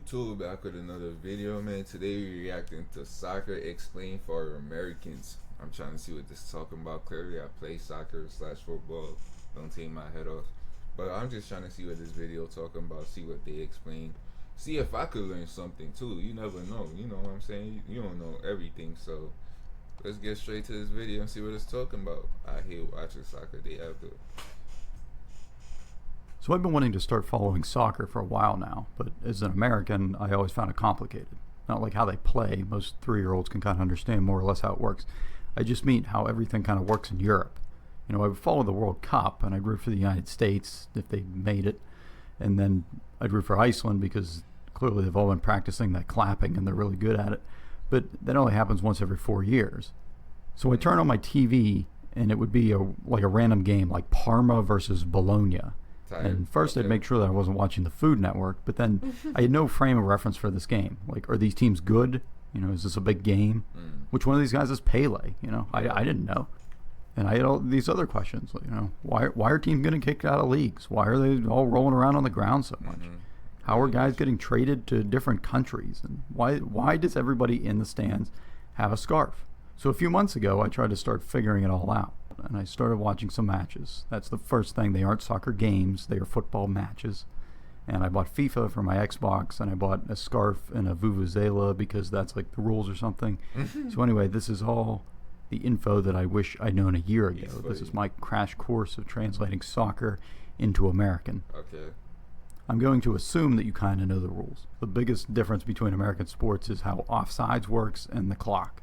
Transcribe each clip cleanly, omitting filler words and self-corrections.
YouTube, back with another video, man. Today we're reacting to Soccer Explained for Americans. I'm trying to see what this is talking about. Clearly I play soccer slash football. Don't take my head off. But I'm just trying to see what this video talking about, see what they explain. See if I could learn something too. You never know. You know what I'm saying? You don't know everything, so let's get straight to this video and see what it's talking about. I hate watching soccer. They have to. So I've been wanting to start following soccer for a while now, but as an American, I always found it complicated. Not like how they play. Most 3-year-olds can kind of understand more or less how it works. I just mean how everything kind of works in Europe. You know, I would follow the World Cup, and I'd root for the United States if they made it. And then I'd root for Iceland because clearly they've all been practicing that clapping and they're really good at it. But that only happens once every 4 years. So I turn on my TV, and it would be like a random game, like Parma versus Bologna. And first I'd make sure that I wasn't watching the Food Network, but then I had no frame of reference for this game. Like, are these teams good? You know, is this a big game? Which one of these guys is Pele? You know, I didn't know. And I had all these other questions, like, you know, why are teams getting kicked out of leagues? Why are they all rolling around on the ground so much? How are guys getting traded to different countries? And why does everybody in the stands have a scarf? So a few months ago, I tried to start figuring it all out, and I started watching some matches. That's the first thing. They aren't soccer games. They are football matches. And I bought FIFA for my Xbox, and I bought a scarf and a vuvuzela because that's like the rules or something. So anyway, this is all the info that I wish I'd known a year ago. This is my crash course of translating soccer into American. Okay. I'm going to assume that you kind of know the rules. The biggest difference between American sports is how offsides works and the clock.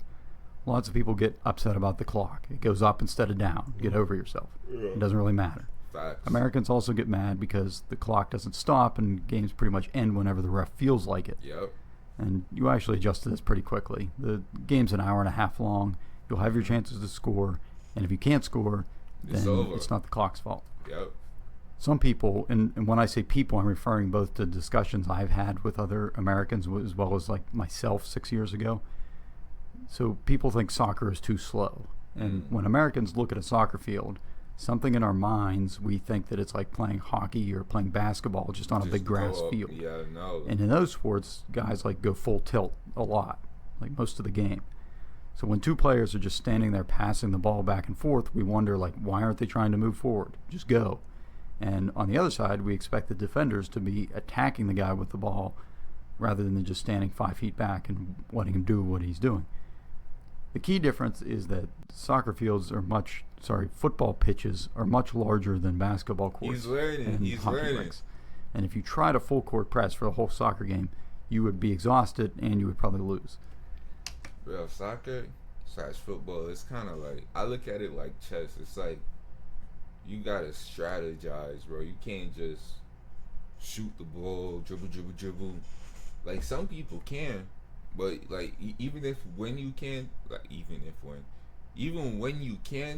Lots of people get upset about the clock. It goes up instead of down. Get over yourself. It doesn't really matter. Facts. Americans also get mad because the clock doesn't stop and games pretty much end whenever the ref feels like it. Yep. And you actually adjust to this pretty quickly. The game's an hour and a half long. You'll have your chances to score, and if you can't score, then it's not the clock's fault. Yep. Some people, and when I say people, I'm referring both to discussions I've had with other Americans as well as like myself 6 years ago. So people think soccer is too slow. And when Americans look at a soccer field, something in our minds, we think that it's like playing hockey or playing basketball just on a big grass field. Yeah, no. And in those sports, guys like go full tilt a lot, like most of the game. So when two players are just standing there passing the ball back and forth, we wonder, like, why aren't they trying to move forward? Just go. And on the other side, we expect the defenders to be attacking the guy with the ball rather than just standing 5 feet back and letting him do what he's doing. The key difference is that football pitches are much larger than basketball courts. He's learning. He's learning. Rinks. And if you tried a full court press for the whole soccer game, you would be exhausted and you would probably lose. Well, soccer slash football, it's kind of like, I look at it like chess. It's like you gotta strategize, bro. You can't just shoot the ball, dribble. Like, some people can, but like even when you can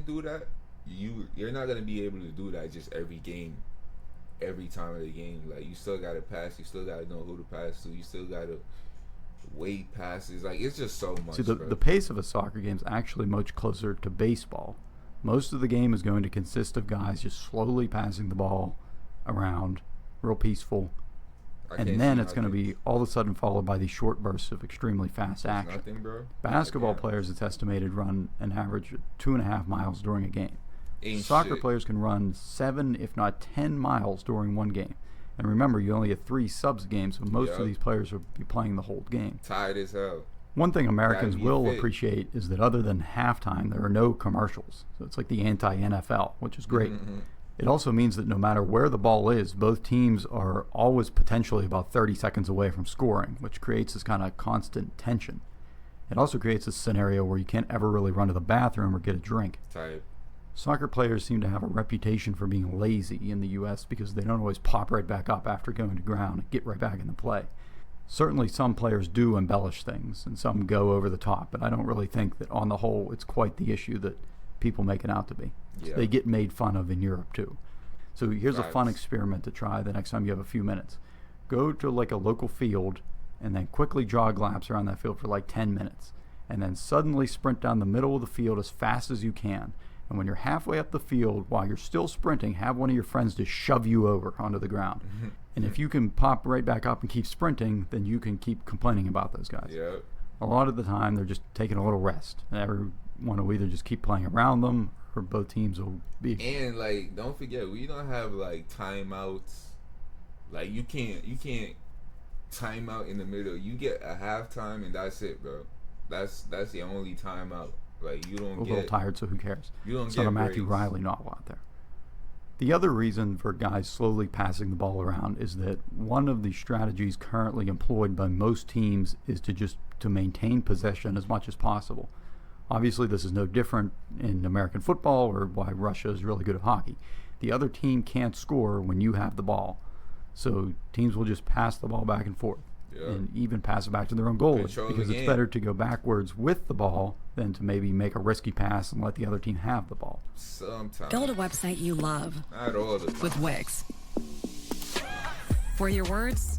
do that, you're not gonna be able to do that just every game, every time of the game. Like, you still gotta pass. You still gotta know who to pass to. You still gotta wait passes. Like, it's just so much. See, the pace of a soccer game is actually much closer to baseball. Most of the game is going to consist of guys just slowly passing the ball around, real peaceful, and then it's going to be all of a sudden followed by these short bursts of extremely fast action. Nothing, bro. Basketball players, it's estimated, run an average of 2.5 miles during a game. Soccer players can run 7, if not 10 miles during one game. And remember, you only have 3 subs games, so most of these players will be playing the whole game. Tired as hell. One thing Americans will appreciate is that other than halftime, there are no commercials. So it's like the anti-NFL, which is great. It also means that no matter where the ball is, both teams are always potentially about 30 seconds away from scoring, which creates this kind of constant tension. It also creates a scenario where you can't ever really run to the bathroom or get a drink. Tired. Soccer players seem to have a reputation for being lazy in the U.S. because they don't always pop right back up after going to ground and get right back into play. Certainly some players do embellish things and some go over the top, but I don't really think that on the whole it's quite the issue that people make it out to be. So they get made fun of in Europe too. So here's a fun experiment to try the next time you have a few minutes. Go to like a local field and then quickly jog laps around that field for like 10 minutes. And then suddenly sprint down the middle of the field as fast as you can. And when you're halfway up the field, while you're still sprinting, have one of your friends just shove you over onto the ground. And if you can pop right back up and keep sprinting, then you can keep complaining about those guys. Yep. A lot of the time, they're just taking a little rest. And everyone will either just keep playing around them, or both teams will be. And like, don't forget, we don't have like timeouts. Like you can't time out in the middle. You get a halftime and that's it, bro. That's the only timeout. Like you don't a get. little tired, so who cares? You don't it's get not a Matthew breaks. Riley novel out there. The other reason for guys slowly passing the ball around is that one of the strategies currently employed by most teams is to maintain possession as much as possible. Obviously, this is no different in American football or why Russia is really good at hockey. The other team can't score when you have the ball. So teams will just pass the ball back and forth. Yeah. And even pass it back to their own goalie, Control the because it's game. better to go backwards with the ball than to maybe make a risky pass and let the other team have the ball. Sometimes. Build a website you love Not all the time. with Wix. For your words,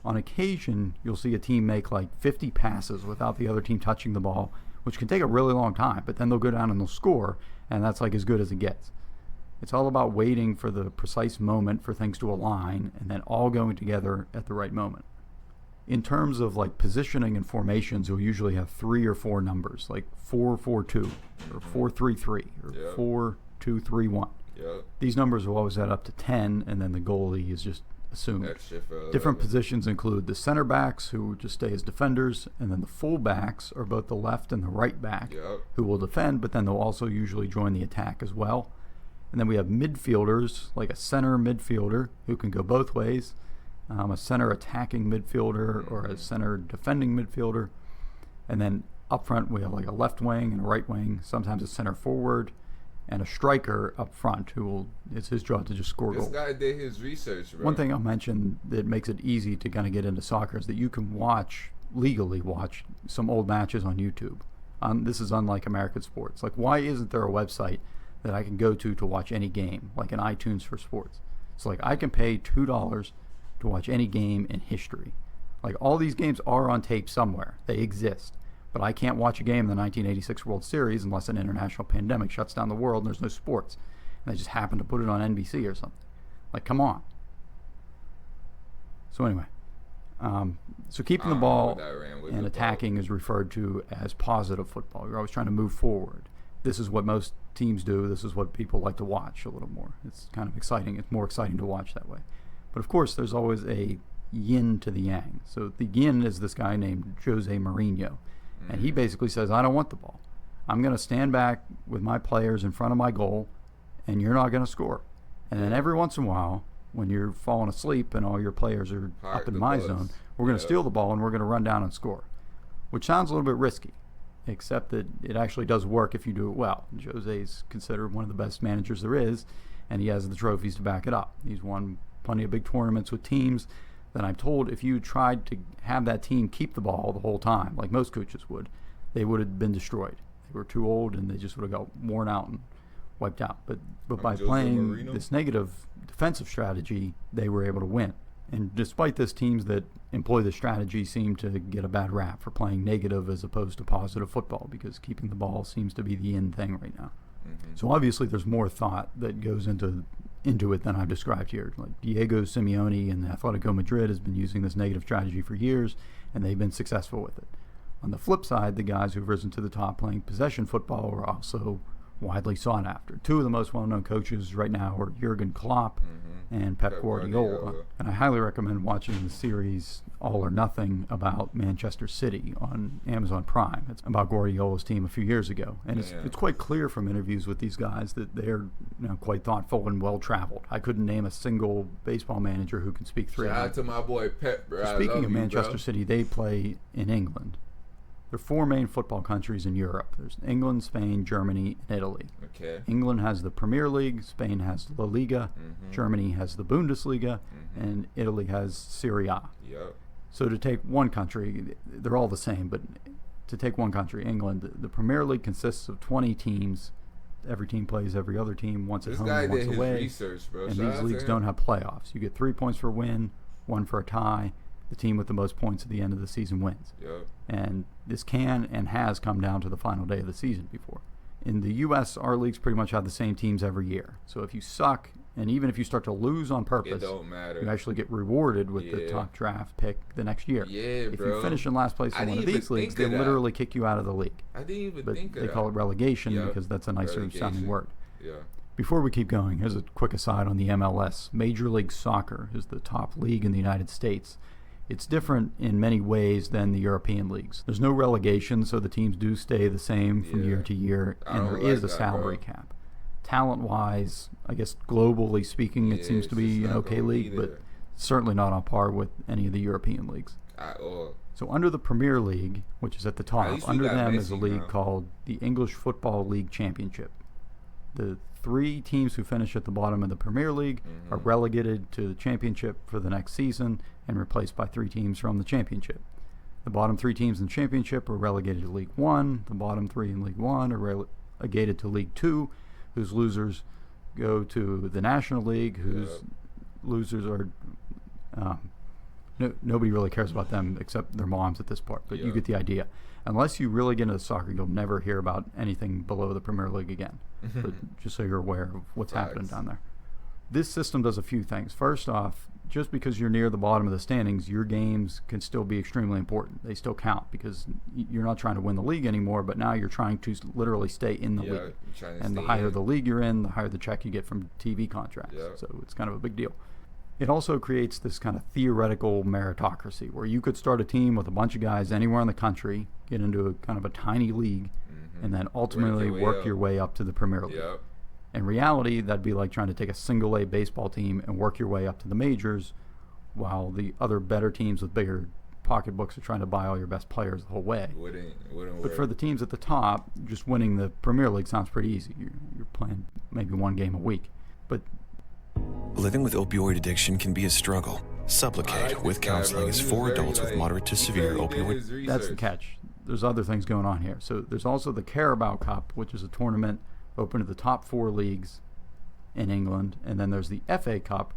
On occasion, you'll see a team make like 50 passes without the other team touching the ball, which can take a really long time, but then they'll go down and they'll score, and that's like as good as it gets. It's all about waiting for the precise moment for things to align and then all going together at the right moment. In terms of like positioning and formations, you'll usually have 3 or 4 numbers, like 4-4-2 or 4-3-3 or Yeah. 4-2-3-1. Yep. These numbers will always add up to 10, and then the goalie is just assumed. Extra for Different 11. positions include the center backs, who just stay as defenders, and then the full backs are both the left and the right back, Yep. who will defend, but then they'll also usually join the attack as well. And then we have midfielders, like a center midfielder who can go both ways, a center attacking midfielder or a center defending midfielder. And then up front we have like a left wing and a right wing, sometimes a center forward, and a striker up front it's his job to just score This goals. guy did his research, bro. One thing I'll mention that makes it easy to kind of get into soccer is that you can legally watch some old matches on YouTube. This is unlike American sports. Like, why isn't there a website that I can go to watch any game, like an iTunes for sports? So, like, I can pay $2 to watch any game in history. Like, all these games are on tape somewhere. They exist. But I can't watch a game in the 1986 World Series unless an international pandemic shuts down the world and there's no sports. And they just happen to put it on NBC or something. Like, come on. So anyway, so keeping the I don't know ball what that ran with and the attacking is referred to as positive football. You're always trying to move forward. This is what most teams do. This is what people like to watch a little more. It's kind of exciting. It's more exciting to watch that way. But of course, there's always a yin to the yang. So the yin is this guy named Jose Mourinho. And he basically says, I don't want the ball. I'm going to stand back with my players in front of my goal, and you're not going to score. And then every once in a while, when you're falling asleep and all your players are Park up in the my bus. zone, we're going to Yeah. steal the ball and we're going to run down and score. Which sounds a little bit risky, except that it actually does work if you do it well. Jose's considered one of the best managers there is, and he has the trophies to back it up. He's won plenty of big tournaments with teams that I'm told if you tried to have that team keep the ball the whole time, like most coaches would, they would have been destroyed. They were too old and they just would have got worn out and wiped out. But by Jose playing Mourinho? this negative defensive strategy, they were able to win. And despite this, teams that employ this strategy seem to get a bad rap for playing negative as opposed to positive football, because keeping the ball seems to be the in thing right now. So obviously there's more thought that goes into it than I've described here. Like Diego Simeone and Atletico Madrid has been using this negative strategy for years, and they've been successful with it. On the flip side, the guys who've risen to the top playing possession football are also widely sought after. Two of the most well-known coaches right now are Jurgen Klopp and Pep Guardiola. And I highly recommend watching the series All or Nothing about Manchester City on Amazon Prime. It's about Guardiola's team a few years ago. And it's quite clear from interviews with these guys that they're quite thoughtful and well-traveled. I couldn't name a single baseball manager who can speak 3 Shout out languages. to my boy Pep, bro. I Speaking love of you, Manchester bro. City, they play in England. There are 4 main football countries in Europe. There's England, Spain, Germany, and Italy. Okay. England has the Premier League, Spain has La Liga, Germany has the Bundesliga, and Italy has Serie A. Yep. So to take one country, they're all the same, but to take one country, England, the Premier League consists of 20 teams. Every team plays every other team once at This home guy and once did his away. research, bro. And Shout these out leagues to don't him. have playoffs. You get 3 points for a win, 1 for a tie. The team with the most points at the end of the season wins. Yep. And this can and has come down to the final day of the season before. In the U.S., our leagues pretty much have the same teams every year. So if you suck And even if you start to lose on It purpose, don't matter. you actually get rewarded with the Yeah. top draft pick the next year. Yeah, If bro. you finish in last place I in one of didn't these even leagues, think they of that. literally kick you out of the league. I didn't even But think of they that. call it relegation Yeah. because that's a nicer sounding Relegation. word. Yeah. Before we keep going, here's a quick aside on the MLS. Major League Soccer is the top league in the United States. It's different in many ways than the European leagues. There's no relegation, so the teams do stay the same from Yeah. year to year, I and don't there is like a that, salary bro. cap. Talent-wise, I guess globally speaking, it Yeah, seems it's to be just an not okay gonna be league, but there. certainly not on par with any of the European leagues. At all. So under the Premier League, which is at the At top, least we under got them is a Messi league now. called the English Football League Championship. The 3 teams who finish at the bottom of the Premier League are Mhm. relegated to the Championship for the next season and replaced by 3 teams from the Championship. The bottom 3 teams in the Championship are relegated to League 1. The bottom 3 in League 1 are relegated to League 2, whose losers go to the National League, whose Yep. losers are... nobody really cares about them except their moms at this part, but you Yeah. get the idea. Unless you really get into soccer, you'll never hear about anything below the Premier League again. But just so you're aware of what's happening Facts. down there. This system does a few things. First off, just because you're near the bottom of the standings, your games can still be extremely important. They still count because you're not trying to win the league anymore, but now you're trying to literally stay in the Yeah, league. trying to And the stay higher in. the league you're in, the higher the check you get from TV contracts. Yeah. So it's kind of a big deal. It also creates this kind of theoretical meritocracy where you could start a team with a bunch of guys anywhere in the country, get into a kind of a tiny league, and then ultimately work your way up to the Premier League. Yep. In reality, that'd be like trying to take a single A baseball team and work your way up to the majors, while the other better teams with bigger pocketbooks are trying to buy all your best players the whole way. Wouldn't But work. for the teams at the top, just winning the Premier League sounds pretty easy. You're playing maybe one game a week. But Living with opioid addiction can be a struggle. I Supplicate like with this guy, bro. counseling is He was for very, adults with like, moderate to he severe said he did opioid. his that's the research. catch. There's other things going on here. So there's also the Carabao Cup, which is a tournament open to the top 4 leagues in England. And then there's the FA Cup,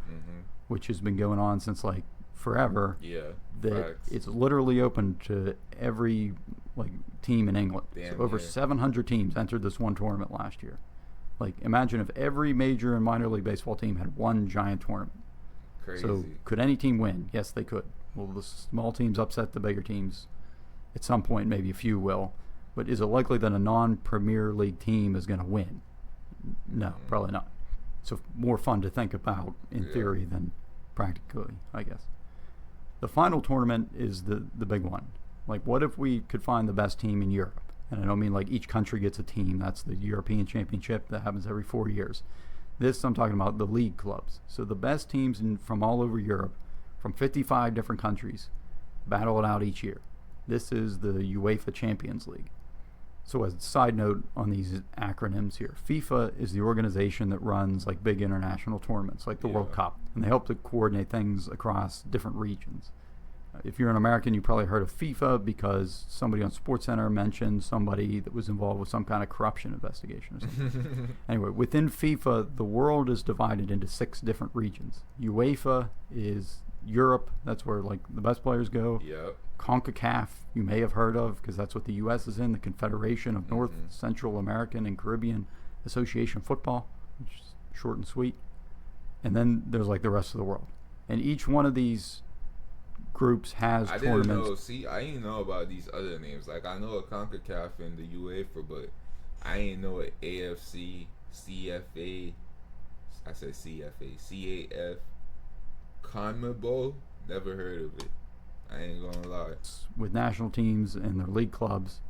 which has been going on since like forever. Yeah. That Facts. it's literally open to every like team in England. Damn So over near. 700 teams entered this one tournament last year. Like imagine if every major and minor league baseball team had one giant tournament. Crazy. So could any team win? Yes, they could. Will the small teams upset the bigger teams? At some point, maybe a few will. But is it likely that a non-Premier League team is going to win? No, probably not. So more fun to think about in Yeah. theory than practically, I guess. The final tournament is the big one. Like, what if we could find the best team in Europe? And I don't mean like each country gets a team. That's the European Championship that happens every 4 years. This, I'm talking about the league clubs. So the best teams from all over Europe, from 55 different countries, battle it out each year. This is the UEFA Champions League. So as a side note on these acronyms here, FIFA is the organization that runs like big international tournaments like the World Yeah. Cup, and they help to coordinate things across different regions. If you're an American, you probably heard of FIFA because somebody on SportsCenter mentioned somebody that was involved with some kind of corruption investigation or something. Anyway, within FIFA, the world is divided into 6 different regions. UEFA is Europe, that's where like the best players go. Yep. CONCACAF, you may have heard of because that's what the U.S. is in, the Confederation of North, Mhm. Central American, and Caribbean Association Football, which is short and sweet. And then there's like the rest of the world. And each one of these groups has I didn't tournaments. know. See, I didn't know about these other names. Like I know a CONCACAF and the UEFA, but I ain't know a AFC, CFA. I said CFA, CAF, CONMEBOL. Never heard of it. I ain't gonna lie. With national teams and their league clubs,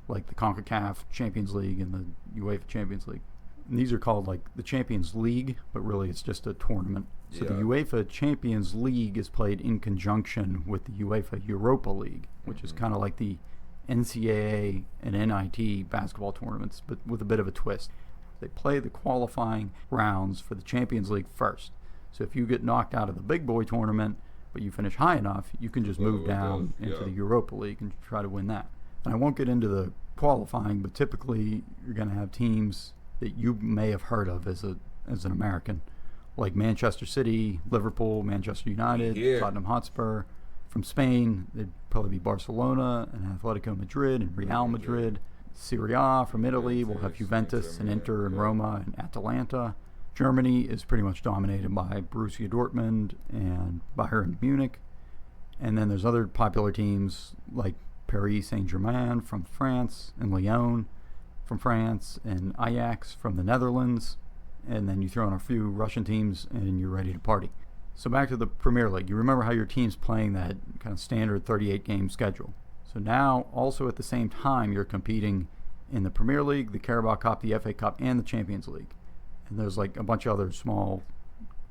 like the CONCACAF Champions League and the UEFA Champions League. And these are called like the Champions League, but really it's just a tournament. So the Yeah. UEFA Champions League is played in conjunction with the UEFA Europa League, which is kind of like the NCAA and NIT basketball tournaments, but with a bit of a twist. They play the qualifying rounds for the Champions League first. So if you get knocked out of the big boy tournament, but you finish high enough, you can just move down into yeah. the Europa League and try to win that. And I won't get into the qualifying, but typically you're going to have teams that you may have heard of as an American, like Manchester City, Liverpool, Manchester United, Yeah. Tottenham Hotspur. From Spain, it'd probably be Barcelona and Atletico Madrid and Real Madrid. Serie A from Italy, we'll have Juventus, Juventus and Inter Inter and Milan, Roma and Atalanta. Germany is pretty much dominated by Borussia Dortmund and Bayern Munich. And then there's other popular teams like Paris Saint-Germain from France, and Lyon from France, and Ajax from the Netherlands. And then you throw in a few Russian teams and you're ready to party. So back to the Premier League. You remember how your team's playing that kind of standard 38-game schedule. So now, also at the same time, you're competing in the Premier League, the Carabao Cup, the FA Cup, and the Champions League. And there's like a bunch of other small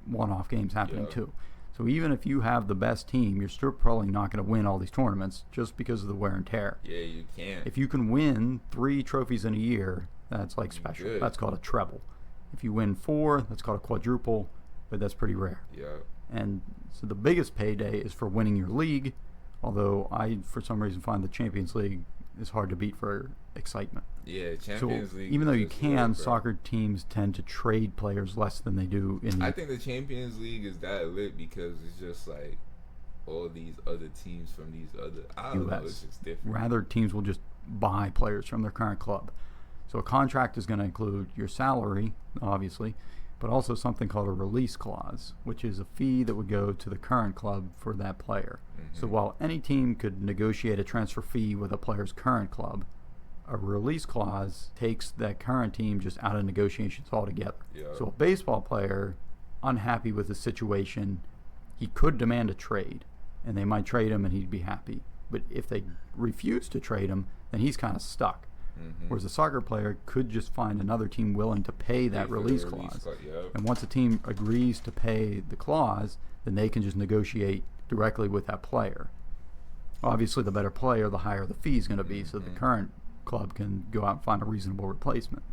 one-off games happening too. So even if you have the best team, you're still probably not going to win all these tournaments just because of the wear and tear. Yeah, you can. If you can win 3 trophies in a year, that's like special. Good. That's called a treble. If you win 4, that's called a quadruple, but that's pretty rare. Yeah. And so the biggest payday is for winning your league, although I, for some reason, find the Champions League is hard to beat for excitement. Yeah, Champions League. Even though you just can, lit, bro. soccer teams tend to trade players less than they do in the I think the Champions League is that lit because it's just like all these other teams from these other. I don't know. It's just different. Rather, teams will just buy players from their current club. So a contract is going to include your salary, obviously, but also something called a release clause, which is a fee that would go to the current club for that player. Mm-hmm. So while any team could negotiate a transfer fee with a player's current club, a release clause takes that current team just out of negotiations altogether. Yeah. So a baseball player, unhappy with the situation, he could demand a trade, and they might trade him and he'd be happy. But if they refuse to trade him, then he's kind of stuck. Mm-hmm. Whereas a soccer player could just find another team willing to pay that release clause. Yep. And once a team agrees to pay the clause, then they can just negotiate directly with that player. Obviously, the better player, the higher the fee is going to be, so the current club can go out and find a reasonable replacement.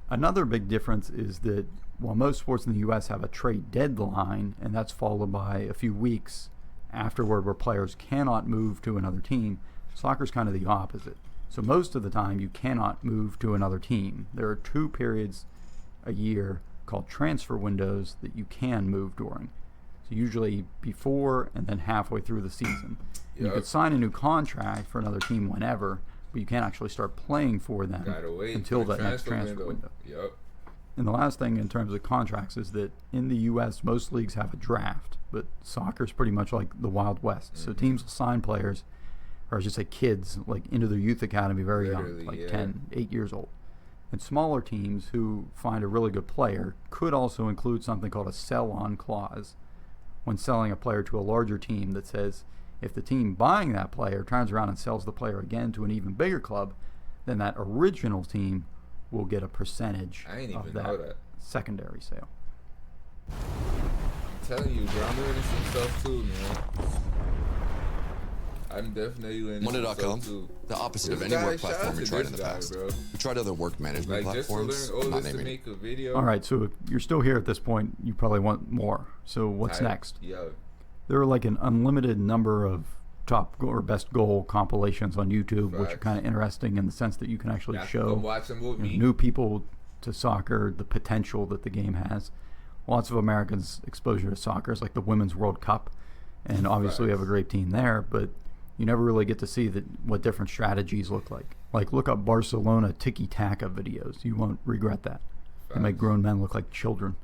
Another big difference is that while most sports in the U.S. have a trade deadline, and that's followed by a few weeks afterward where players cannot move to another team, soccer's kind of the opposite. So most of the time, you cannot move to another team. There are 2 periods a year called transfer windows that you can move during. So usually before and then halfway through the season. Yep. You could sign a new contract for another team whenever, but you can't actually start playing for them Gotta wait until for the that next transfer window. Yep. And the last thing in terms of contracts is that in the U.S., most leagues have a draft, but soccer's pretty much like the Wild West. So teams will sign players, or I should say kids, like into their youth academy very Literally, young, like yeah. 10, 8 years old. And smaller teams who find a really good player could also include something called a sell-on clause when selling a player to a larger team that says if the team buying that player turns around and sells the player again to an even bigger club, then that original team will get a percentage I didn't of even know that. secondary sale. I'm telling you, bro, I'm learning some stuff too, man. I'm definitely learning some Monday.com, stuff too. the opposite of This any guy, work shout platform out we to tried in this the guy, past. bro. We tried other work management Like just to learn platforms, all not this to naming it. make a video. All right, so if you're still here at this point, you probably want more. So what's next? Yo, There are like an unlimited number of top or best goal compilations on YouTube, which are Facts. kind of interesting in the sense that you can actually come show watch them with you know, me. new people to soccer, the potential that the game has. Lots of Americans' exposure to soccer is like the Women's World Cup, and obviously we have a great team there, but you never really get to see what different strategies look like. Like look up Barcelona tiki-taka videos. You won't regret that. They make grown men look like children.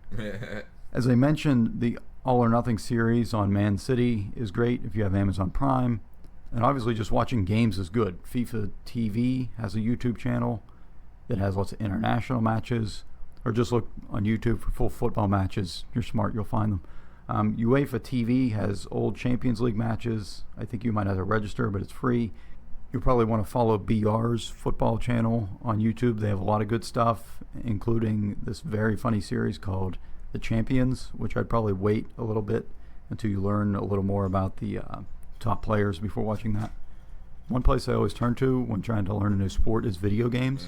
As I mentioned, the All or Nothing series on Man City is great if you have Amazon Prime. And obviously just watching games is good. FIFA TV has a YouTube channel that has lots of international matches. Or just look on YouTube for full football matches. You're smart, you'll find them. UEFA TV has old Champions League matches. I think you might have to register, but it's free. You'll probably want to follow BR's football channel on YouTube. They have a lot of good stuff, including this very funny series called The Champions, which I'd probably wait a little bit until you learn a little more about the top players before watching that. One place I always turn to when trying to learn a new sport is video games.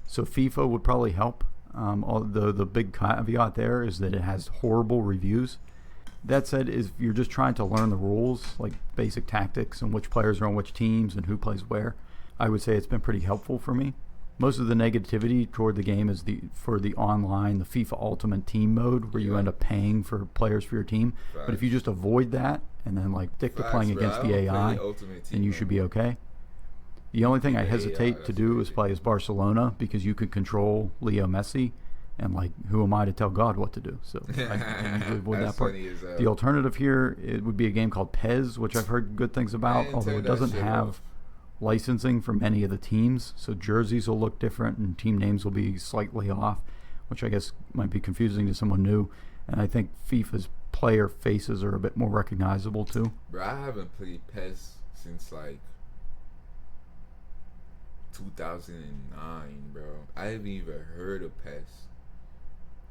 So FIFA would probably help. Although the big caveat there is that it has horrible reviews. That said, if you're just trying to learn the rules, like basic tactics and which players are on which teams and who plays where, I would say it's been pretty helpful for me. Most of the negativity toward the game is for the online, the FIFA Ultimate Team mode, where you end up paying for players for your team. Facts. But if you just avoid that and then like stick to Facts, playing bro. against I the don't play AI, Ultimate then Team you no should be more. okay. The only thing I Yeah, hesitate to that's do is crazy. play as Barcelona because you could control Leo Messi, And like, who am I to tell God what to do? So I usually avoid That's that part. funny as hell. The alternative here, it would be a game called Pez, which I've heard good things about, Man, although turn it that doesn't shit have off. licensing for many of the teams. So jerseys will look different and team names will be slightly off, which I guess might be confusing to someone new. And I think FIFA's player faces are a bit more recognizable too. Bro, I haven't played PES since like 2009, bro. I haven't even heard of PES.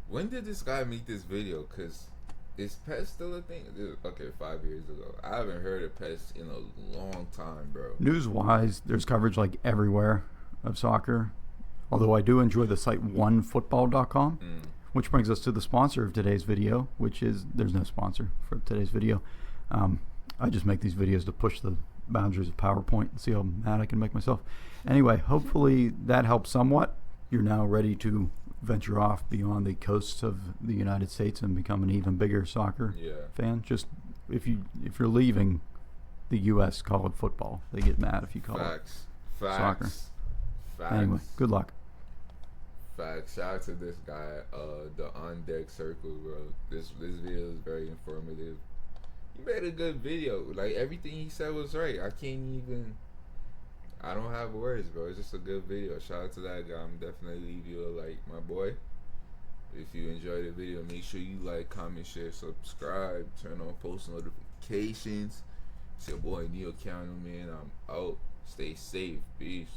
When did this guy make this video? Cause is PES still a thing? Okay, 5 years ago. I haven't heard of PES in a long time, bro. News-wise, there's coverage like everywhere of soccer. Although I do enjoy the site onefootball.com, which brings us to the sponsor of today's video, which is, there's no sponsor for today's video. I just make these videos to push the boundaries of PowerPoint and see how mad I can make myself. Anyway, hopefully that helps somewhat. You're now ready to venture off beyond the coasts of the United States and become an even bigger soccer fan. Just if you're leaving the U.S., call it football. They get mad if you call it soccer. Facts. Anyway, good luck. Facts. Shout out to this guy, the On Deck Circle, bro. This video is very informative. He made a good video. Like, everything he said was right. I don't have words, bro. It's just a good video. Shout out to that guy. I'm definitely leave you a like, my boy. If you enjoyed the video, make sure you like, comment, share, subscribe, turn on post notifications. It's your boy Neo County, man. I'm out. Stay safe. Peace.